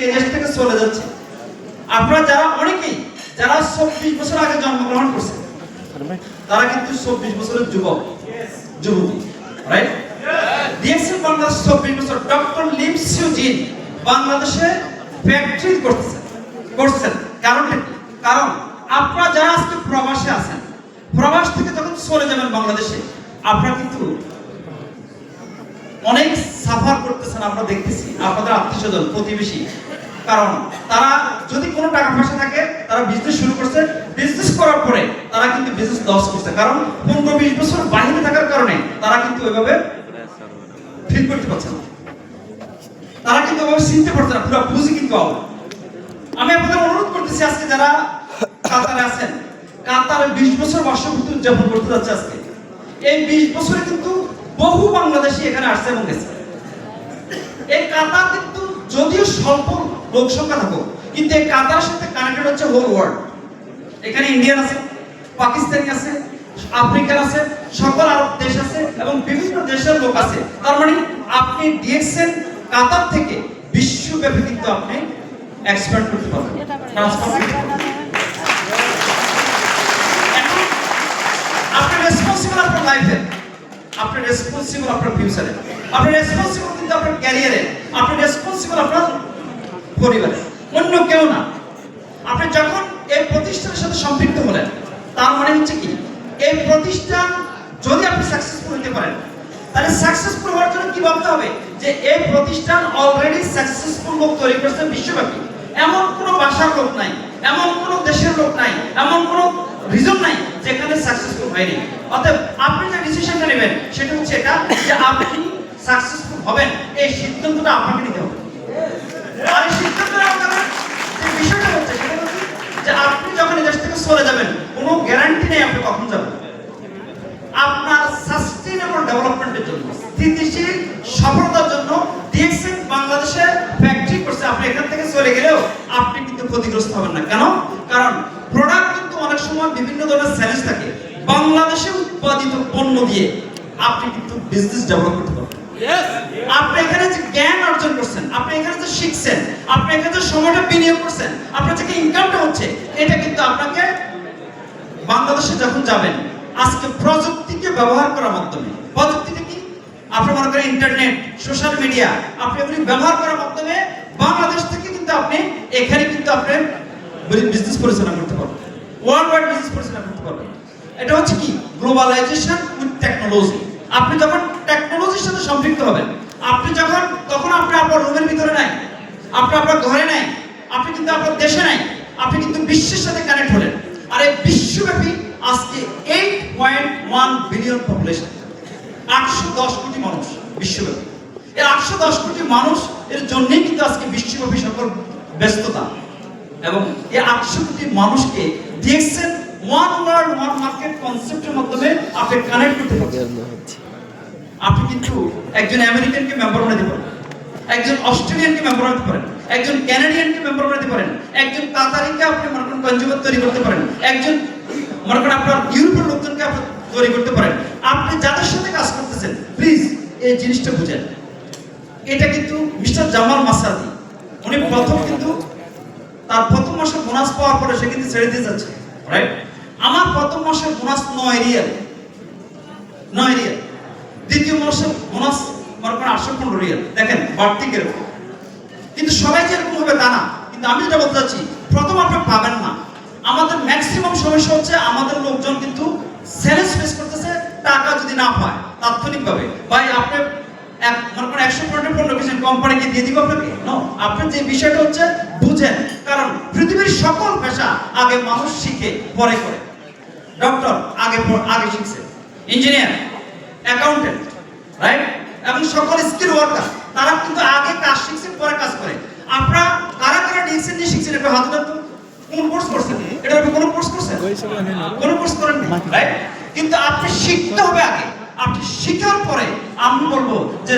এই দেশ থেকে চলে যাচ্ছে। আপনারা যারা অনেকেই যারা 24 বছর আগে জন্মগ্রহণ করছে তারা কিন্তু 24 বছরের যুবক যুবতী, রাইট? ডিএক্সএল বাংলাদেশ 24 বছর ডক্টর লিম সিউজিন বাংলাদেশে ফ্যাক্টরি করছেন। কারণ আপনারা যারা আজকে প্রবাসে আছেন, প্রবাস থেকে যখন চলে যাবেন বাংলাদেশে, আপনারা কিন্তু অনেক সাফার করতেছেন। আমরা দেখতেছি আপনাদের আত্মীয়স্বজন প্রতিবেশী, কারণ তারা যদি কোনো টাকা পয়সা থাকে তারা বিজনেস শুরু করছে, বিজনেস করার পরে তারা কিন্তু বিজনেস লস করছে, কারণ 15-20 বছর বাইরে থাকার কারণে তারা কিন্তু ওইভাবে ফিল করতে পারছে না, তারা কিন্তু ওইভাবে চিনতে পারছে না, পুরো বুঝি কিন্তু আউট। আমি আপনাদের অনুরোধ করতেছি আজকে যারা কাতারে আছেন, কাতারে 20 বছর বর্ষপূর্তি উদযাপন করতে যাচ্ছে আজকে। এই 20 বছরে কিন্তু বহু বাংলাদেশী এখানে আসছে এবং গেছে। এই কাতার কিন্তু যদিও স্বল্প লোক সংখ্যা থাকুক, কিন্তু এই কাতারের সাথে কানেক্টেড হচ্ছে হোল ওয়ার্ল্ড। এখানে ইন্ডিয়ান আছে, পাকিস্তানি আছে, আফ্রিকান আছে, সকল আরব দেশ আছে এবং বিভিন্ন দেশের লোক আছে। তার মানে আপনি ডিএক্সএল কাতার থেকে বিশ্বব্যাপী কিন্তু আপনি এক্সপ্যান্ড করতে পারবেন, ট্রান্সফার করতে পারবেন। আপনি রেসপন্সিবল আপনার লাইফে, আপনি রেসপন্সিবল আপনার ফিউচারে, আপনি রেসপন্সিবল কিন্তু আপনার ক্যারিয়ারে, আপনি রেসপন্সিবল আপনার পরিবারে, অন্য কেউ না। আপনি যখন এই প্রতিষ্ঠানের সাথে সম্পৃক্ত হলেন, তার মানে হচ্ছে কি, এই প্রতিষ্ঠান যদি আপনি সাকসেসফুল হতে পারেন, তাহলে সাকসেসফুল হওয়ার জন্য কি ভাবতে হবে যে এই প্রতিষ্ঠান অলরেডি সাকসেসফুল লোক তৈরি করেছে বিশ্বব্যাপী। এমন কোনো ভাষার লোক নাই, এমন কোনো দেশের লোক নাই, এমন কোনো রিজন নাই যেখানে সাকসেসফুল হয়নি। অতএব আপনি যে ডিসিশনটা নেবেন সেটা হচ্ছে এটা যে আপনি সাকসেসফুল হবেন, এই সিদ্ধান্তটা আপনাকে নিতে হবে। আর এই সিদ্ধান্তটা আপনাদের যে বিষয়টা হচ্ছে সেটা হচ্ছে যে আপনি যখন এই দেশ থেকে চলে যাবেন, কোনো গ্যারান্টি নেই আপনি কখন যাবেন। আপনার সাস্টেইনেবল ডেভেলপমেন্টের জন্য, স্থিতিশীল সফলতার জন্য ডিএক্সএল বাংলাদেশে ফ্যাক্টরি করছে। আপনি এখান থেকে চলে গেলেও আপনি কিন্তু ক্ষতিগ্রস্ত হবেন না। কেন? কারণ প্রোডাক্ট কিন্তু অনেক সময় বিভিন্ন ধরনের চ্যালেঞ্জ থাকে। বাংলাদেশে উৎপাদিত পণ্য দিয়ে আপনি কিন্তু বিজনেস ডেভেলপ করতে পারবেন। আপনি এখানে যে জ্ঞান অর্জন করছেন, আপনি এখানে যে শিখছেন, আপনি এখানে যে সময়টা বিনিয়োগ করছেন, আপনার যে ইনকামটা হচ্ছে, এটা কিন্তু আপনাকে বাংলাদেশে যখন যাবেন, আজকে প্রযুক্তিকে ব্যবহার করার মাধ্যমে, প্রযুক্তিটা কি? আপনি মনে করেন ইন্টারনেট, সোশ্যাল মিডিয়া, আপনি এগুলি ব্যবহার করার মাধ্যমে বাংলাদেশ থেকে কিন্তু আপনি এখানে কিন্তু আপনি বিজনেস পরিচালনা করতে পারবেন, ওয়ার্ল্ড ওয়াইড বিজনেস পরিচালনা করতে পারবেন। এটা হচ্ছে কি? Globalization with technology. আপনি যখন টেকনোলজির সাথে সম্পৃক্ত হবেন, আপনি যখন তখন আপনি আপনার রুমের ভিতরে নাই, আপনি আপনার ঘরে নাই, আপনি কিন্তু আপনার দেশে নাই, আপনি কিন্তু বিশ্বের সাথে কানেক্ট হলেন। আর এই বিশ্বব্যাপী আজকে 8.1 বিলিয়ন পপুলেশন, 810 কোটি মানুষ বিশ্বব্যাপী। এই 810 কোটি মানুষ এর জন্যই কিন্তু আজকে বিশ্বব্যাপী সকল ব্যস্ততা, এবং এই 800 কোটি মানুষকে DXL one world one market কনসেপ্টের মাধ্যমে আপনি কানেক্ট করতে পারছেন। আপনি কিন্তু একজন আমেরিকানকে মেম্বার বানাতে পারেন, একজন অস্ট্রেলিয়ানকে মেম্বার বানাতে পারেন, একজন কানাডিয়ানকে মেম্বার বানাতে পারেন, একজন কাতারিকে আপনি মনে করেন কনজিউমার তৈরি করতে পারেন, একজন মনে করেন আপনার ইউরোপের লোকজনকে আপনি তৈরি করতে পারেন। আপনি যাদের সাথে কাজ করতেছেন, প্লিজ এই জিনিসটা বুঝেন। এটা কিন্তু মিস্টার জামাল মাসাদি, উনি প্রথম কিন্তু তার প্রথম মাসে বোনাস পাওয়ার পরে সে কিন্তু ছেড়ে দিয়ে যাচ্ছে, রাইট? আমার প্রথম মাসে বোনাস 9 রিয়াল, দ্বিতীয় মাসে বোনাস মনে করেন 815 রিয়াল। দেখেন বাড়তি কিরকম। কিন্তু সবাই যে এরকম হবে তা না। কিন্তু আমি যেটা বলতে চাচ্ছি, প্রথম আপনি পাবেন না। আমাদের ম্যাক্সিমাম সমস্যা হচ্ছে আমাদের লোকজন কিন্তু সেলস ফেস করতেছে, টাকা যদি না পায় তাৎক্ষণিকভাবে। ভাই আপনি মনে করেন 100 পয়েন্টের পণ্য কিনছেন, কোম্পানিকে দিয়ে দিব আপনাকে? নো, আপনার যে বিষয়টা হচ্ছে বুঝেন। কারণ পৃথিবীর সকল পেশা আগে মানুষ শিখে পরে করে। ডক্টর আগে শিখছে, ইঞ্জিনিয়ার, অ্যাকাউন্টেন্ট, রাইট? এবং সকল স্কিল ওয়ার্কার তারা কিন্তু আগে কাজ শিখছে পরে কাজ করে। আপনারা কারা ডিএক্সএল নিয়ে শিখছেন? একটু হাত উঠান তো। কোন কোর্স করছেন? এটা আপনি কোন কোর্স করছেন? কোন কোর্স করেন না, রাইট? কিন্তু আপনি শিখতে হবে আগে। আপনি শিখার পরে আমি বলবো যে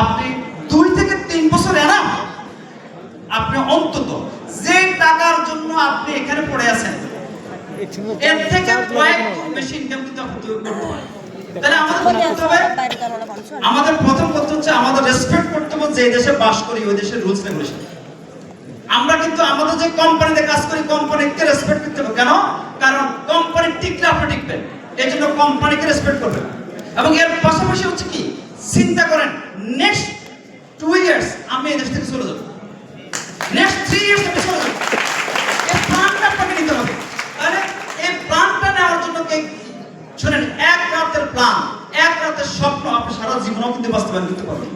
আপনি 2 থেকে 3 বছর এনাফ। আপনি অন্তত যে টাকার জন্য আপনি এখানে পড়ে আছেন, এর থেকে কয়েক গুণ বেশি ইনকাম কিন্তু আপনি করতে পারেন। তাহলে আমাদের প্রথম কথা হচ্ছে আমাদের রেসপেক্ট করতে হবে যে দেশে বাস করি ওই দেশের রুলস রেগুলেশন। আমরা কিন্তু আমাদের যে কোম্পানিতে কাজ করি কোম্পানিকে রেসপেক্ট করতে হবে। কেন? কারণ কোম্পানি টিকলে আপনি টিকবেন, এই জন্য কোম্পানিকে রেসপেক্ট করবেন। এবং এর পাশাপাশি হচ্ছে কি, চিন্তা করেন নেক্সট 2 ইয়ার্স আমি এই দেশ থেকে চলে যাব, নেক্সট 3 ইয়ার্স আমি চলে যাব। এই প্ল্যানটা আপনাকে নিতে হবে। তাহলে এই প্ল্যানটা নেওয়ার জন্য শুনেন, এক রাতের প্ল্যান, এক রাতের স্বপ্ন আপনি সারা জীবনও কিন্তু বাস্তবায়ন করতে পারবেন।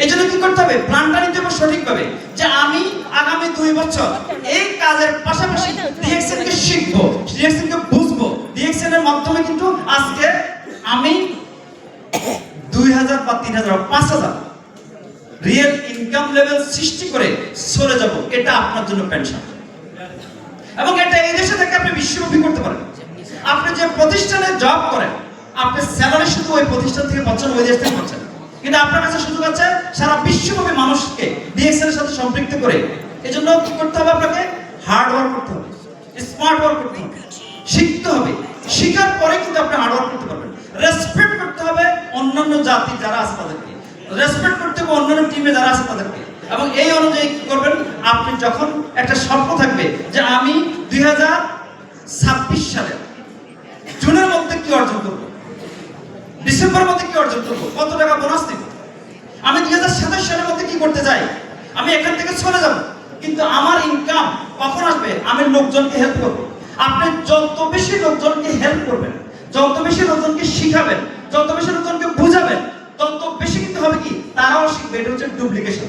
এই জন্য কি করতে হবে? প্ল্যানটা নিতে হবে সঠিকভাবে, যে আমি আগামী 2 বছর এই কাজের পাশাপাশি ডিএক্সএন কে শিখবো, ডিএক্সএন কে বুঝবো। ডিএক্সএন এর মাধ্যমে কিন্তু আজকে আমি 2000 বা 3000 বা 5000 রিয়েল ইনকাম লেভেল সৃষ্টি করে চলে যাব। এটা আপনার জন্য পেনশন, এবং এটা এই দেশে থেকে আপনি বিশ্বব্যাপী করতে পারেন। আপনি যে প্রতিষ্ঠানে জব করেন, আপনি স্যালারি শুধু ওই প্রতিষ্ঠান থেকে পাচ্ছেন, ওই দেশ থেকে পাচ্ছেন, কিন্তু আপনার কাছে সুযোগ আছে সারা বিশ্বব্যাপী মানুষকে ডিএক্সএন এর সাথে সম্পৃক্ত করে। এজন্য কি করতে হবে? আপনাকে হার্ড ওয়ার্ক করতে হবে, স্মার্ট ওয়ার্ক করতে হবে, শিখতে হবে। শিখার পরে কিন্তু আপনি হার্ড ওয়ার্ক করতে পারবেন। রেসপেক্ট করতে হবে অন্যান্য জাতি যারা আছে তাদেরকে, রেসপেক্ট করতে হবে অন্যান্য টিমে যারা আছে তাদেরকে। এবং এই অনুযায়ী কি করবেন? আপনি যখন একটা স্বপ্ন থাকবে যে আমি 2026 সালে জুনের মধ্যে কি অর্জন করব, ডিসেম্বরের মধ্যে কি অর্জন করব, কত টাকা বোনাস দেব, আমি 2027 সালের মধ্যে কি করতে চাই, আমি এখান থেকে চলে যাব, কিন্তু আমার ইনকাম কখন আসবে, আমি লোকজনকে হেল্প করব। আপনি যত বেশি লোকজনকে হেল্প করবেন, যত বেশি লোকজনকে শিখাবেন, যত বেশি লোকজনকে বুঝাবেন, তত বেশি কিন্তু হবে কি, তারাও শিখবে। এটা হচ্ছে ডুপ্লিকেশন।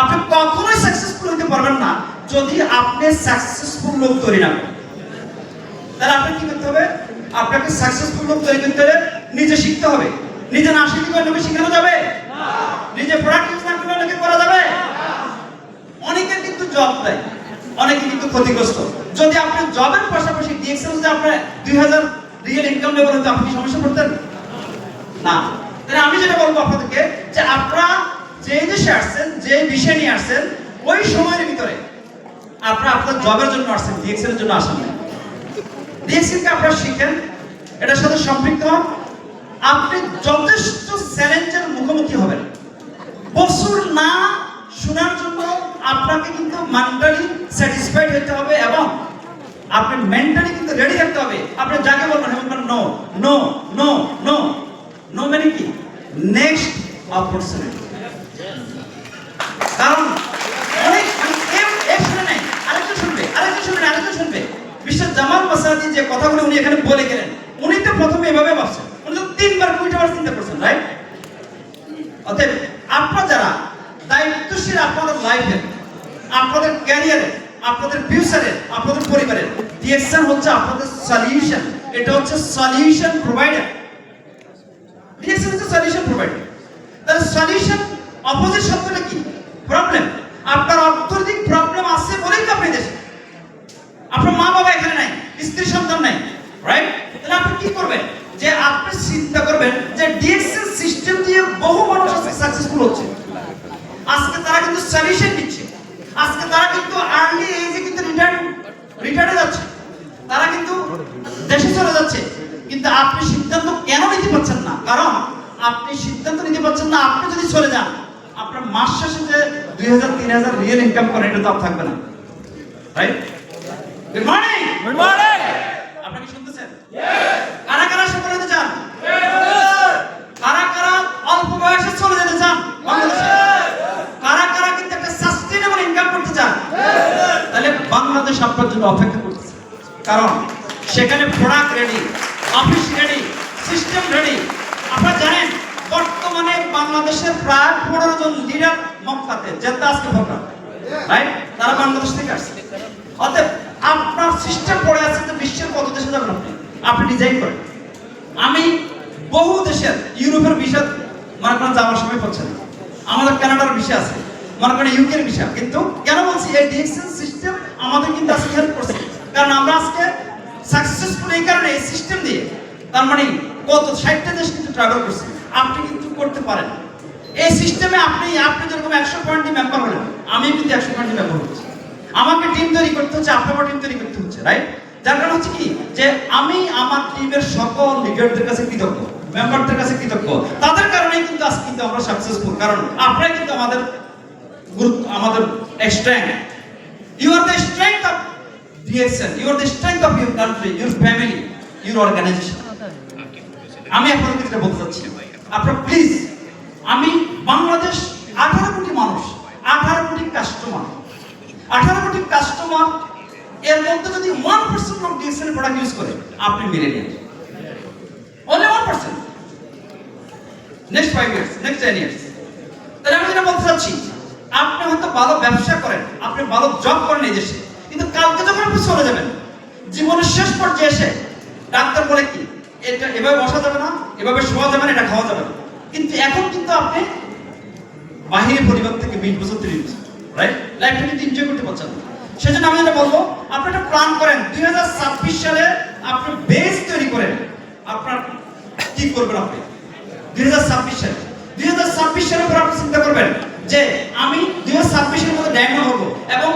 আপনি কখনোই সাকসেসফুল হতে পারবেন না যদি আপনি সাকসেসফুল লোক তৈরি না করেন। তাহলে আপনি কি করতে হবে? আপনাকে সাকসেসফুল লোক তৈরি করতে হলে নিজে শিখতে হবে। নিজে না শিখে অন্যকে শেখানো যাবে না, নিজে প্রোডাক্ট ইউজ না করলে অন্যকে করা যাবে না। অনেকে কিন্তু জব দেয়, অনেকে কিন্তু ক্ষতিগ্রস্ত। যদি আপনি জবের পাশাপাশি ডিএক্সএল যদি আপনার 2000 রিয়েল ইনকাম লেভেল হতো, আপনি কি সমস্যা পড়তেন না? তাহলে আমি যেটা বলবো আপনাদেরকে, যে আপনারা যে দেশে আসছেন, যে বিষয় নিয়ে আসছেন, ওই সময়ের ভিতরে আপনারা আপনার জবের জন্য আসছেন, ডিএক্সএল এর জন্য আসেন না। ডিএক্সএল কে আপনারা শিখেন, এটার সাথে সম্পৃক্ত হন। আপনি যথেষ্ট চ্যালেঞ্জের মুখোমুখি হবেন। বছর না শোনার জন্য আপনাকে কিন্তু মেন্টালি স্যাটিসফাইড হতে হবে, এবং আপনি মেন্টালি কিন্তু রেডি থাকতে হবে। আপনি যাকে বলবেন বলবেন no no no no no, মানে কি, নেক্সট অপরচুনিটি। কারণ অনেক শুনে নেই, আরেকজন শুনবে, আরেকজন শুনবে, আরেকজন শুনবে। মিস্টার জামাল মাসাদি যে কথাগুলো উনি এখানে বলে গেলেন, উনি তো প্রথমে এভাবে ভাবছেন, উনি তো 3 বার 2টা বার চিন্তা করছেন, রাইট? অতএব আপনারা যারা দায়িত্বশীল আপনাদের লাইফে, আপনাদের ক্যারিয়ারে, আপনাদের ফিউচারে, আপনাদের পরিবারের, ডিএক্সএন হচ্ছে আপনাদের সলিউশন। এটা হচ্ছে সলিউশন প্রোভাইডার। ডিএক্সএন হচ্ছে সলিউশন প্রোভাইডার। তাহলে সলিউশন অপোজিট শব্দটা কি? প্রবলেম। আপনার অর্থনৈতিক প্রবলেম আছে বলেই তো আপনি দেশে, আপনার মা বাবা এখানে নাই, স্ত্রী সন্তান নাই, রাইট? তাহলে আপনি কি করবেন? যে আপনি চিন্তা করবেন যে ডিএক্সএন সিস্টেম দিয়ে বহু মানুষ আজকে সাকসেসফুল হচ্ছে। আজকে তারা কিন্তু সলিউশন দিচ্ছে, আজকে তারা কিন্তু আর্লি এজে কিন্তু রিটায়ারে যাচ্ছে, তারা কিন্তু দেশে চলে যাচ্ছে। কিন্তু আপনি সিদ্ধান্ত কেন নিতে পারছেন না? কারণ আপনি সিদ্ধান্ত নিতে পারছেন না। আপনি যদি চলে যান, আপনার মাস শেষে যে 2000-3000 রিয়েল ইনকাম করেন, এটা তো আর থাকবে না, right? Good morning, good morning. আপনি কি শুনতেছেন? ইয়েস। কারা কারা সফল হতে চান? ইয়েস। কারা কারা অল্প বয়সে চলে যেতে চান বাংলাদেশে? কারা কারা কিন্তু একটা সাস্টেইনেবল ইনকাম করতে চান? ইয়েস। তাহলে বাংলাদেশ আপনার জন্য অপেক্ষা করতেছে, কারণ সেখানে product ready, office ready, system ready. আপনারা জানেন বর্তমানে বাংলাদেশের প্রায় 15 জন লিডার মক্কাতে যেতে আজকে প্রোগ্রাম, রাইট? তারা বাংলাদেশ থেকে আসছে। অতএব আপনার সিস্টেম পড়ে আছে যে বিশ্বের কত দেশে যাবেন আপনি ডিজাইন করেন। আমি বহু দেশের, ইউরোপের ভিসা মনে করেন যাওয়ার সময় পাচ্ছেন, আমাদের কানাডার ভিসা আছে, মনে করেন ইউকের ভিসা। কিন্তু কেন বলছি? এই ডিএক্সএন সিস্টেম আমাদের কিন্তু আজকে হেল্প করছে, কারণ আমরা আজকে সাকসেসফুল এই কারণে এই সিস্টেম দিয়ে। তার মানে কত 60টা দেশ কিন্তু ট্রাভেল করছে। আপনি কিন্তু করতে পারেন এই সিস্টেমে। আপনি যেরকম 100 পয়েন্টে মেম্বার হলেন, আমি কিন্তু 100 পয়েন্টে মেম্বার হচ্ছি। আমাকে টিম তৈরি করতে হচ্ছে, আপনাকে টিম তৈরি করতে হচ্ছে, রাইট? যার কারণ হচ্ছে কি, যে আমি আমার টিমের সকল লিডারদের কাছে কৃতজ্ঞ, মেম্বারদের কাছে কৃতজ্ঞ। তাদের কারণেই কিন্তু আজকে কিন্তু আমরা সাকসেসফুল, কারণ আপনারাই কিন্তু আমাদের আমাদের strength. You are the strength of DXN, you are the strength of your country, your family, your organization. আমি আপনাদের কিছু বলতে চাচ্ছি, আপনারা প্লিজ, আমি বাংলাদেশ 18 কোটি মানুষ, 18 কোটি কাস্টমার, 18 কোটি কাস্টমার, এর মধ্যে যদি 1% লোক ডিএক্সএন প্রোডাক্ট ইউজ করে, আপনি মেনে নিন, only 1%, next 5 years, next 10 years। তাহলে আমি যেটা বলতে চাচ্ছি, আপনি হয়তো ভালো ব্যবসা করেন, আপনি ভালো জব করেন এই দেশে, কিন্তু কালকে যখন আপনি চলে যাবেন, জীবনের শেষ পর্যায়ে এসে ডাক্তার বলে কি এটা এভাবে বসা যাবে না, এভাবে শোয়া যাবে না, এটা খাওয়া যাবে না, কিন্তু এখন কিন্তু আপনি বাহিরে পরিবার থেকে 20 বছর 30 বছর, রাইট, লাইফটা কিন্তু এনজয় করতে পারছেন না। সেজন্য আমি যেটা বলবো, আপনি একটা প্ল্যান করেন, 2026 সালে আপনি বেস তৈরি করেন, আপনার কি করবেন আপনি 2026 সালে, 2026 সালের পর আপনি চিন্তা করবেন যে আমি 2026 এর মধ্যে ডায়মন্ড হবো এবং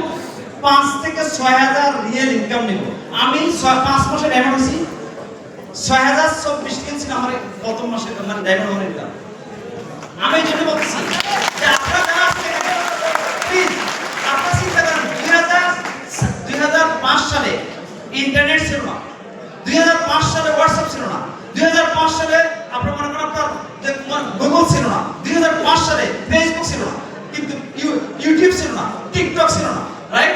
5 থেকে 6000 রিয়েল ইনকাম নিব। আমি 5 মাসে ডায়মন্ড হয়েছি, 6024 কিনছি আমার প্রথম মাসে মানে ডায়মন্ড হওয়ার ইনকাম। আমি এই জন্য বলছি যে আপনারা যারা প্লিজ আপনারা চিন্তা করেন, 2005 সালে ইন্টারনেট ছিল না, 2005 সালে হোয়াটসঅ্যাপ ছিল না, 2005 সালে আপনারা মনে করেন আপনার গুগল ছিল না, 2005 সালে ফেসবুক ছিল না, কিন্তু ইউটিউব ছিল না, টিকটক ছিল না, রাইট?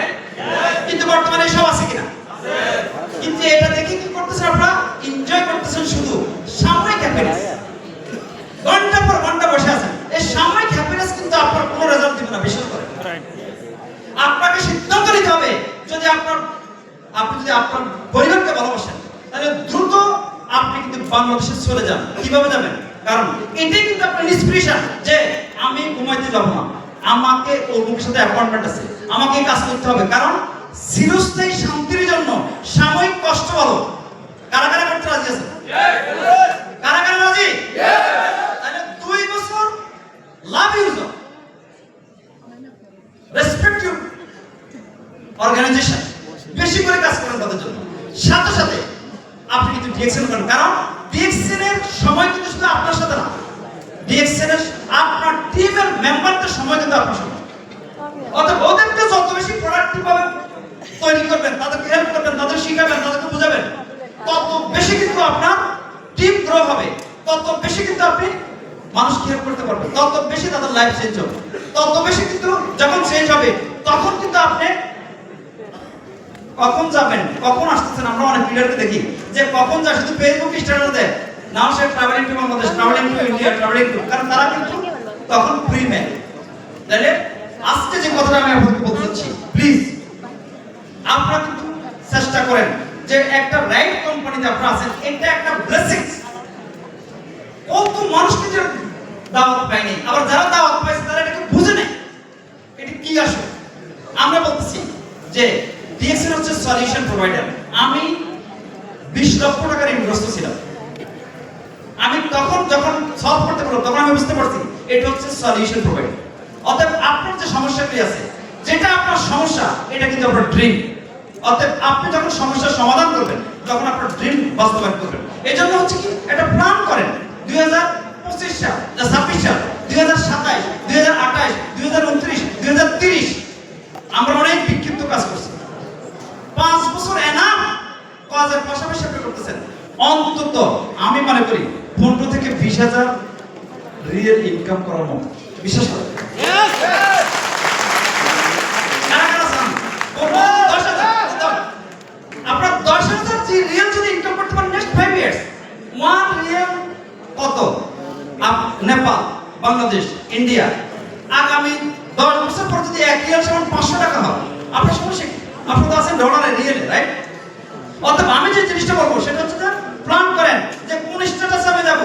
কিন্তু বর্তমানে সব আছে কিনা? কিন্তু এটা দেখে কি করতেছেন আপনারা? এনজয় করতেছেন শুধু সাময়িক হ্যাপিনেস, ঘন্টা পর ঘন্টা বসে আছেন। এই সাময়িক হ্যাপিনেস কিন্তু আপনার কোনো রেজাল্ট দিবে না। বিশেষ করে আপনাকে সিদ্ধান্ত নিতে হবে, যদি আপনি যদি আপনার পরিবারকে ভালোবাসেন, তাহলে দ্রুত আপনি কিন্তু বাংলাদেশে চলে যান। কিভাবে যাবেন? কারণ এটাই কিন্তু আপনার ইন্সপিরেশন যে আমি ঘুমাইতে যাব না, আমাকে অমুকের সাথে অ্যাপয়েন্টমেন্ট আছে, আমাকে এই কাজ করতে হবে। কারণ চিরস্থায়ী শান্তির জন্য সাময়িক কষ্ট ভালো। কারা কারা করতে রাজি আছে? কারা কারা রাজি? তাহলে 2 বছর love you, respect you organization, বেশি করে কাজ করেন তাদের জন্য। সাথে সাথে আপনি কিন্তু ডিএক্সএন করেন, কারণ ডিএক্সএন এর সময় কিন্তু শুধু আপনার সাথে না, ডিএক্সএন এর আপনার টিমের মেম্বারদের সময় কিন্তু আপনার সাথে। অতএব ওদেরকে যত বেশি প্রোডাক্টিভ ভাবে তৈরি করবেন, তাদেরকে হেল্প করবেন, তাদের শিখাবেন, তাদেরকে বুঝাবেন, তত বেশি কিন্তু আপনার টিম গ্রো হবে, তত বেশি কিন্তু আপনি মানুষকে হেল্প করতে পারবেন, তত বেশি তাদের লাইফ চেঞ্জ হবে, তত বেশি কিন্তু যখন চেঞ্জ হবে তখন কিন্তু আপনি কখন যাবেন, কখন আসতেছেন। আমরা অনেক লিডারকে দেখি যে কখন যায়, শুধু ফেসবুক স্ট্যাটাস দেয়, নাও সে travelling to Bangladesh, travelling to India, travelling to, কারণ তারা কিন্তু তখন ফ্রি ম্যান। তাহলে আজকে যে কথাটা আমি আপনাকে বলতে চাচ্ছি, প্লিজ আপনারা কিন্তু চেষ্টা করেন যে একটা রাইট কোম্পানিতে আপনারা আছেন, এটা একটা ব্লেসিংস। কত মানুষ কিন্তু দাওয়াত পায়নি, আবার যারা দাওয়াত পাইছে তারা এটাকে বুঝে নেয় এটা কি আসলে। আমরা বলতেছি যে ডিএক্সএন হচ্ছে সলিউশন প্রোভাইডার। আমি 20 লক্ষ টাকার ইনভেস্টর ছিলাম, আমি তখন যখন সলভ করতে পারলাম তখন আমি বুঝতে পারছি এটা হচ্ছে সলিউশন প্রোভাইডার। অতএব আপনার যে সমস্যাটি আছে, যেটা আপনার সমস্যা, এটা কিন্তু আপনার ড্রিম। অতএব আপনি যখন সমস্যার সমাধান করবেন তখন আপনার ড্রিম বাস্তবায়ন করবেন। এই জন্য হচ্ছে কি একটা প্ল্যান করেন, 2025 সাল, 26 সাল, 2027, 2028, 2029, 2030 আমরা অনেক বিক্ষিপ্ত কাজ করছি। 5 বছর এনাফ কাজের পাশাপাশি আপনি করতেছেন। অন্তত আমি মনে করি 15 থেকে 20,000 রিয়েল ইনকাম করার মতো। বিশ্বাস করেন? আপনার 10,000 রিয়েল যদি ইনকাম করতে পারেন নেক্সট 5 ইয়ার্স, 1 রিয়েল কত? নেপাল, বাংলাদেশ, ইন্ডিয়া, আগামী 10 বছর পর যদি 1 রিয়েল সমান 500 টাকা হয়, আপনার সমস্যা কি? আপনি তো আছেন ডলারে, রিয়েলে, রাইট? অতএব আমি যে জিনিসটা বলবো সেটা হচ্ছে যে প্ল্যান করেন যে কোন স্ট্যাটাসে আমি যাব।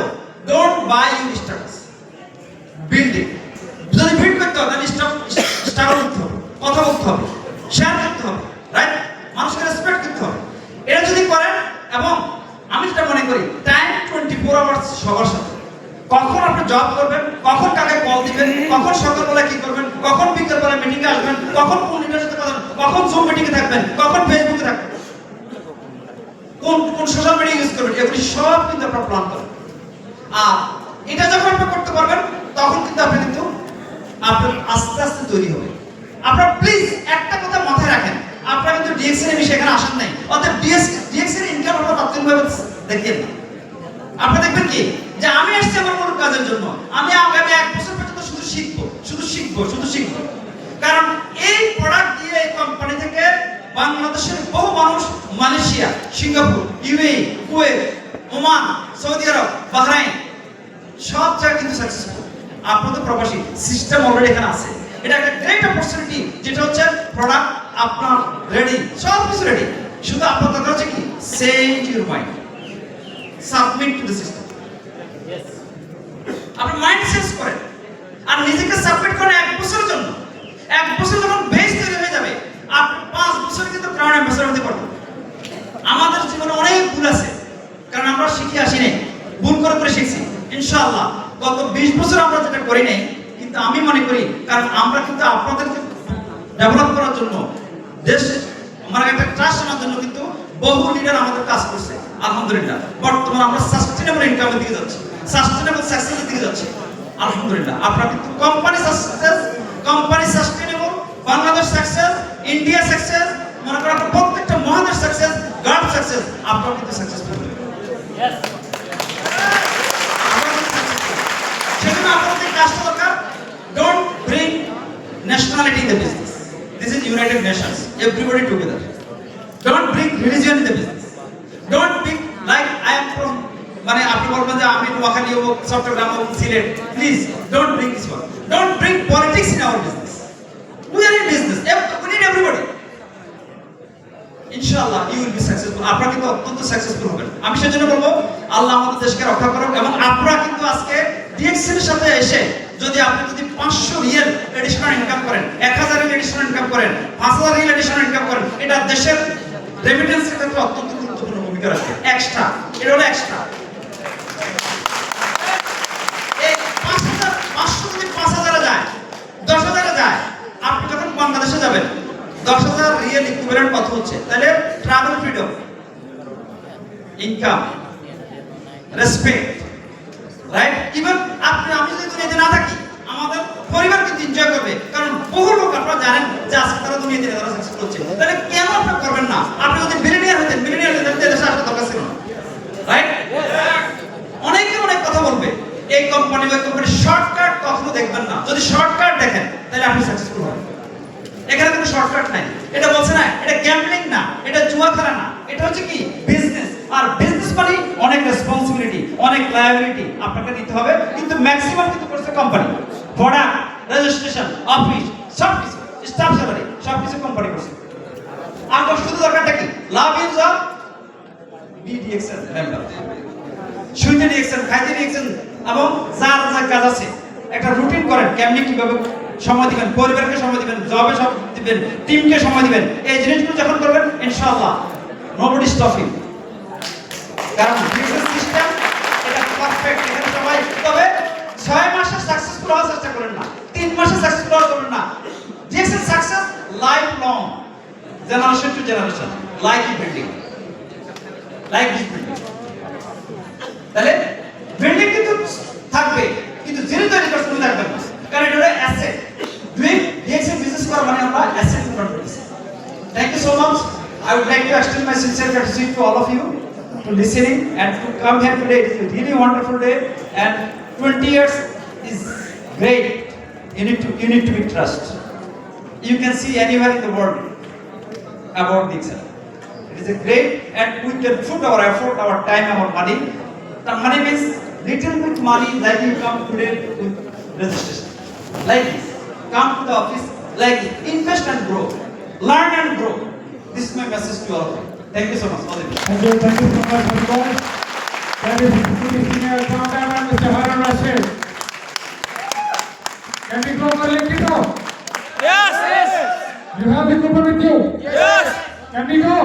Don't by your status, build it. যদি বিল্ড করতে হয় তাহলে স্ট্রাগল করতে হবে, কথা বলতে হবে, শেয়ার করতে হবে, রাইট? মানুষকে রেসপেক্ট করতে হবে। এটা যদি করেন, এবং আমি যেটা মনে করি টাইম 24 আওয়ার্স সবার সাথে। কখন আপনি জব করবেন, কখন কাকে কল দিবেন, কখন সকালবেলা কি করবেন, কখন বিকেলবেলা মিটিংয়ে আসবেন, কখন কোন লিডারের সাথে কথা, কখন জুম মিটিংয়ে থাকবেন, কখন ফেসবুকে থাকবেন, কোন কোন সোশ্যাল মিডিয়া ইউজ করবেন, এগুলি সব কিন্তু আপনারা প্ল্যান করেন। আর এটা যখন আপনি করতে পারবেন তখন কিন্তু আপনি আস্তে আস্তে তৈরি হবে। আপনারা প্লিজ একটা কথা মাথায় রাখেন, আপনারা কিন্তু ডিএক্সএন এর বিষয়ে এখানে আসেন নাই, অর্থাৎ ডিএক্সএন এর ইনকাম আপনারা তাৎক্ষণিকভাবে দেখেন না। আপনারা দেখবেন কি যে আমি আসছি আমার কোনো কাজের জন্য, আমি আগামী 1 বছর পর্যন্ত শুধু শিখবো। কারণ এই প্রোডাক্ট দিয়ে এই কোম্পানি থেকে বাংলাদেশের বহু মানুষ Malaysia, Singapore, UAE, Kuwait, Oman, Saudi Arabia, Bahrain সব জায়গায় কিন্তু সাকসেসফুল। আপনাদের প্রবাসী সিস্টেম অলরেডি এখানে আছে। এটা একটা গ্রেট অপরচুনিটি, যেটা হচ্ছে প্রোডাক্ট আপনার রেডি, সব কিছু রেডি, শুধু আপনার দরকার হচ্ছে কি set your mind, submit to the system. আপনি মাইন্ড সেট করেন আর নিজেকে সাবমিট করেন 1 বছরের জন্য। 1 বছর যখন বেস তৈরি হয়ে যাবে, আপনি 5 বছর কিন্তু ক্রাউন অ্যাম্বাসেডর হতে পারবেন। আমাদের জীবনে অনেক ভুল আছে, কারণ আমরা শিখে আসি নাই, ভুল করে শিখছি। ইনশাআল্লাহ গত 20 বছর আমরা যেটা করি নাই, কিন্তু আমি মনে করি কারণ আমরা কিন্তু আপনাদেরকে ডেভেলপ করার জন্য, দেশ আমার একটা ট্রাস্ট আনার জন্য কিন্তু বহু লিডার আমাদের কাজ করছে। আলহামদুলিল্লাহ বর্তমানে আমরা সাস্টেইনেবল ইনকামের দিকে যাচ্ছি, সাস্টেইনেবল সাকসেসের দিকে যাচ্ছি। আলহামদুলিল্লাহ আপনারা কিন্তু company sustainable, Bangladesh success, India success, মনে করেন আপনার প্রত্যেকটা মহাদেশ সাকসেস, গার্ড সাকসেস, আপনারা কিন্তু সাকসেসফুল হবেন। সেজন্য আপনাদের কাজটা দরকার, don't bring nationality in the business. This is United Nations, everybody together. Don't bring religion in the business. Don't bring like I am from, মানে আপনি বলবেন যে আমি নোয়াখালী ও চট্টগ্রাম ও Sylhet, please don't bring this one. Don't bring politics in our business. We are in business, we need everybody. ইনশাআল্লাহ you will be successful. আপনারা কিন্তু অত্যন্ত সাকসেসফুল হবেন। আমি সেজন্য বলবো আল্লাহ আমাদের দেশকে রক্ষা করুক। এবং আপনারা কিন্তু আজকে ডিএক্সএন এর সাথে এসে যদি 500 রিয়াল এডিশনাল ইনকাম করেন, 1000 রিয়াল এডিশনাল ইনকাম করেন, 5000 রিয়াল এডিশনাল ইনকাম করেন, এটা দেশের রেমিটেন্সের ক্ষেত্রে অত্যন্ত গুরুত্বপূর্ণ ভূমিকা রাখে। এক্সট্রা, এটা হলো এক্সট্রা। এই 500 যদি 5000 এ যায়, 10000 এ যায়, আপনি যখন বাংলাদেশে যাবেন 10000 রিয়াল ইকুইভ্যালেন্ট কত হচ্ছে? তাহলে travel freedom, income, respect, right? Even আমি যদি দুনিয়াতে না থাকি, আমাদের পরিবার কিন্তু এনজয় করবে, কারণ বহু লোক আপনারা জানেন যে আজকে তারা দুনিয়াতে তারা সাকসেস করছে। তাহলে কেন আপনি করবেন না? আপনি যদি মিলিয়নিয়ার হতেন, দেশে আসা দরকার ছিল না, রাইট? অনেকে অনেক কথা বলবে, এই কোম্পানি ওই কোম্পানি, শর্টকাট কখনো দেখবেন না। যদি শর্টকাট দেখেন তাহলে আপনি সাকসেসফুল হবেন। এখানে কোনো শর্টকাট নাই। এটা বলছে না এটা গ্যাম্বলিং না, এটা জুয়া খেলা না, এটা হচ্ছে কি বিজনেস। আর বিজনেস মানে অনেক রেসপন্সিবিলিটি, অনেক লায়াবিলিটি আপনাকে নিতে হবে। কিন্তু ম্যাক্সিমাম কিন্তু করছে কোম্পানি, প্রোডাক্ট, রেজিস্ট্রেশন, অফিস, সব কিছু, স্টাফ স্যালারি, সব কিছু কোম্পানি করছে। আর শুধু দরকারটা কি? লাভ ইন জব, বিডিএক্সএন মেম্বার, শুইতে ডিএক্সএন, খাইতে ডিএক্সএন, এবং যার যা কাজ আছে একটা রুটিন করেন, কেমনি কিভাবে সময় দিবেন, পরিবারকে সময় দিবেন, জবে সময় দিবেন, টিমকে সময় দিবেন। এই জিনিসগুলো যখন করবেন ইনশাআল্লাহ নোবডি স্টপিং। কারণ বিজনেস সিস্টেম এটা পারফেক্ট, এখানে সবাই, তবে 6 মাসে সাকসেসফুল হওয়ার চেষ্টা করেন না, 3 মাসে সাকসেসফুল হওয়ার করবেন না। DXN success life long, generation to generation, life building, life building. তাহলে বিল্ডিং কিন্তু থাকবে, কিন্তু যিনি তৈরি করছেন উনি থাকবেন না, কারণ এটা হলো অ্যাসেট। ডুইং ডিএক্সএন বিজনেস করা মানে আমরা অ্যাসেট কন্ট্রোল করছি। Thank you so much. I would like to extend my sincere gratitude to all of you to listening and to come here today. It is a really wonderful day, and 20 years is great. You need to be trust. You can see anywhere in the world about DXN. It is a great, and we can put our effort, our time, our money. The money means little bit money, like you come today with registration, like this. Come to the office, like this. Invest and grow, learn and grow. This is my message to all of you. Thank you so much. Thank you so much, Mr. That is Senior Cameraman, Mr. Harun Rashid. Can we go for Lekito? Yes! You have the coupon with you? Yes! Can we go?